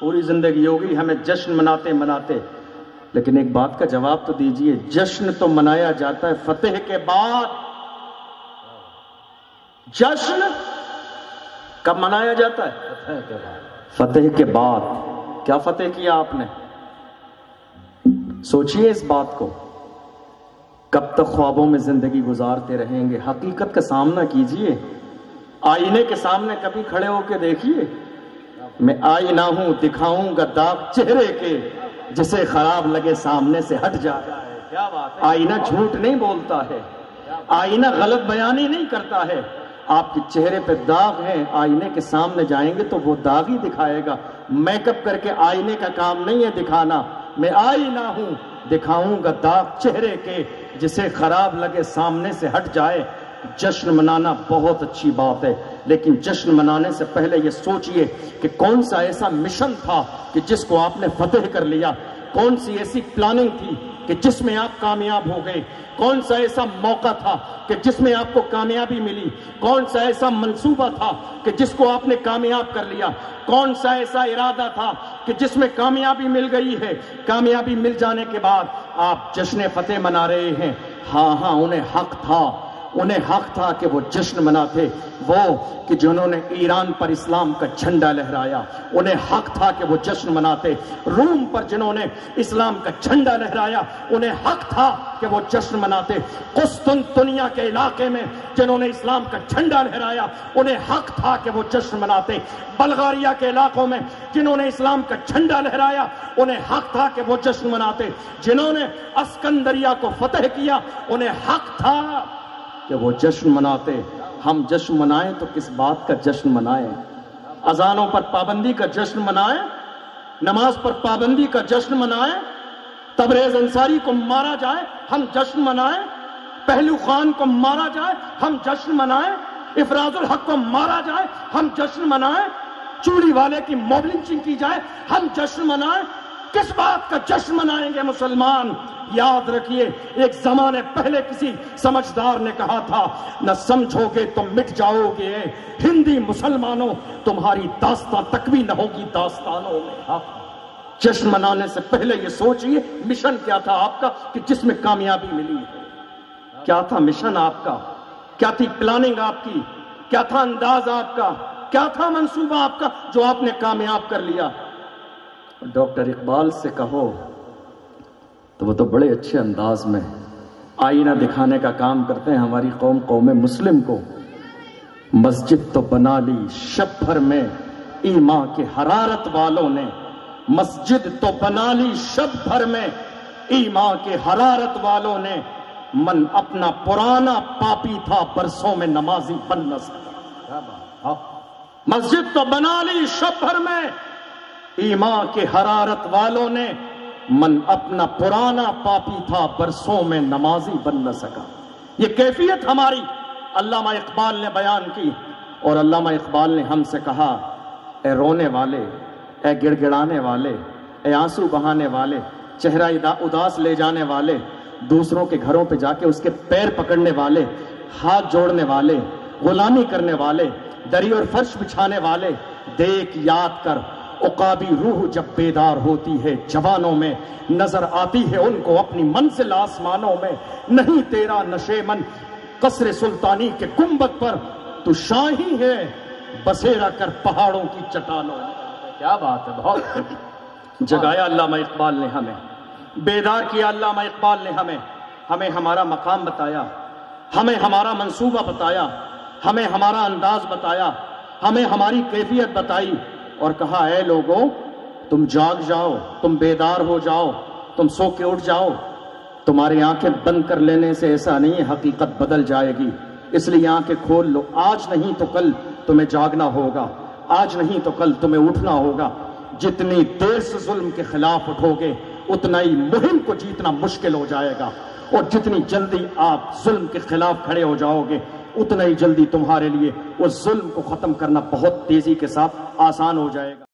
پوری زندگی ہوگی ہمیں جشن مناتے مناتے، لیکن ایک بات کا جواب تو دیجئے، جشن تو منایا جاتا ہے فتح کے بعد۔ جشن کب منایا جاتا ہے؟ فتح کے بعد۔ کیا فتح کیا آپ نے؟ سوچئے اس بات کو، کب تک خوابوں میں زندگی گزارتے رہیں گے؟ حقیقت کا سامنا کیجئے، آئینے کے سامنے کبھی کھڑے ہو کے دیکھیے، میں آئینہ ہوں دکھاؤں گا داغ چہرے کے، جسے خراب لگے سامنے سے ہٹ جائے۔ آئینہ جھوٹ نہیں بولتا ہے، آئینہ غلط بیانی نہیں کرتا ہے۔ آپ کے چہرے پہ داغ ہیں، آئینے کے سامنے جائیں گے تو وہ داغ ہی دکھائے گا۔ میک اپ کر کے آئینے کا کام نہیں ہے دکھانا، میں آئینہ ہوں دکھاؤں گا داغ چہرے کے، جسے خراب لگے سامنے سے ہٹ جائے۔ جشن منانا بہت اچھی بات ہے، لیکن جشن منانے سے پہلے یہ سوچئے کہ کون سا ایسا مشن تھا کہ جس کو آپ نے فتح کر لیا، کون سی ایسی پلاننگ تھی کہ جس میں آپ کامیاب ہو گئے، کون سا ایسا موقع تھا کہ جس میں آپ کو کامیابی ملی، کون سا ایسا منصوبہ تھا کہ جس کو آپ نے کامیاب کر لیا، کون سا ایسا ارادہ تھا کہ جس میں کامیابی مل گئی ہے۔ کامیابی مل جانے کے بعد آپ جشن فتح منا رہے ہیں۔ ہاں انہیں حق تھا کہ وہ جشن مناتے، وہ کہ جنہوں نے ایران پر اسلام کا جھنڈا لہرایا، انہیں حق تھا کہ وہ جشن مناتے۔ روم پر جنہوں نے اسلام کا جھنڈا لہرایا، انہیں حق تھا کہ وہ جشن مناتے۔ قسطنطنیہ کے علاقے میں جنہوں نے اسلام کا جھنڈا لہرایا، انہیں حق تھا کہ وہ جشن مناتے۔ بلغاریہ کے علاقوں میں جنہوں نے اسلام کا جھنڈا لہرایا، انہیں حق تھا کہ وہ جشن مناتے۔ جنہوں نے اسکندریہ کو فتح کیا، انہیں حق تھا کہ وہ جشن مناتے۔ ہم جشن منائیں تو کس بات کا جشن منائیں؟ اذانوں پر پابندی کا جشن منائیں، نماز پر پابندی کا جشن منائیں، تبریز انصاری کو مارا جائے ہم جشن منائیں، پہلو خان کو مارا جائے ہم جشن منائیں، افراز الحق کو مارا جائے ہم جشن منائیں، چوڑی والے کی موب لنچنگ کی جائے ہم جشن منائیں؟ کس بات کا جشن منائیں گے مسلمان؟ یاد رکھیے، ایک زمانے پہلے کسی سمجھدار نے کہا تھا، نہ سمجھو گے تو مٹ جاؤ گے ہندی مسلمانوں، تمہاری داستان تک بھی نہ ہوگی داستانوں میں۔ جشن منانے سے پہلے یہ سوچئے مشن کیا تھا آپ کا کہ جس میں کامیابی ملی ہے؟ کیا تھا مشن آپ کا؟ کیا تھی پلاننگ آپ کی؟ کیا تھا انداز آپ کا؟ کیا تھا منصوبہ آپ کا جو آپ نے کامیاب کر لیا؟ ڈاکٹر اقبال سے کہو تو وہ تو بڑے اچھے انداز میں آئینہ دکھانے کا کام کرتے ہیں ہماری قوم مسلم کو۔ مسجد تو بنا لی شب بھر میں ایمان کے حرارت والوں نے، مسجد تو بنا لی شب بھر میں ایمان کے حرارت والوں نے، من اپنا پرانا پاپی تھا برسوں میں نمازی بن نہ سکا۔ مسجد تو بنا لی شب بھر میں ایمان کے حرارت والوں نے، من اپنا پرانا پاپی تھا برسوں میں نمازی بن نہ سکا۔ یہ کیفیت ہماری علامہ اقبال نے بیان کی، اور علامہ اقبال نے ہم سے کہا، اے رونے والے، اے گڑ گڑانے والے، اے آنسو بہانے والے، چہرہ اداس لے جانے والے، دوسروں کے گھروں پہ جا کے اس کے پیر پکڑنے والے، ہاتھ جوڑنے والے، غلامی کرنے والے، دری اور فرش بچھانے والے، دیکھ یاد کر عقابی روح جب بیدار ہوتی ہے جوانوں میں، نظر آتی ہے ان کو اپنی منزل آسمانوں میں۔ نہیں تیرا نشے من قصر سلطانی کے گنبد پر، تو شاہی ہے بسیرا کر پہاڑوں کی چٹانوں میں۔ کیا بات ہے، بہت جگایا علامہ اقبال نے ہمیں، بیدار کیا علامہ اقبال نے ہمیں ہمارا مقام بتایا، ہمیں ہمارا منصوبہ بتایا، ہمیں ہمارا انداز بتایا، ہمیں ہماری کیفیت بتائی، اور کہا اے لوگوں تم جاگ جاؤ، تم بیدار ہو جاؤ، تم سو کے اٹھ جاؤ، تمہاری آنکھیں بند کر لینے سے ایسا نہیں ہے، حقیقت بدل جائے گی، اس لیے آنکھیں کھول لو۔ آج نہیں تو کل تمہیں جاگنا ہوگا، آج نہیں تو کل تمہیں اٹھنا ہوگا۔ جتنی دیر سے ظلم کے خلاف اٹھو گے اتنا ہی مہم کو جیتنا مشکل ہو جائے گا، اور جتنی جلدی آپ ظلم کے خلاف کھڑے ہو جاؤ گے اتنا ہی جلدی تمہارے لیے اس ظلم کو ختم کرنا بہت تیزی کے ساتھ آسان ہو جائے گا۔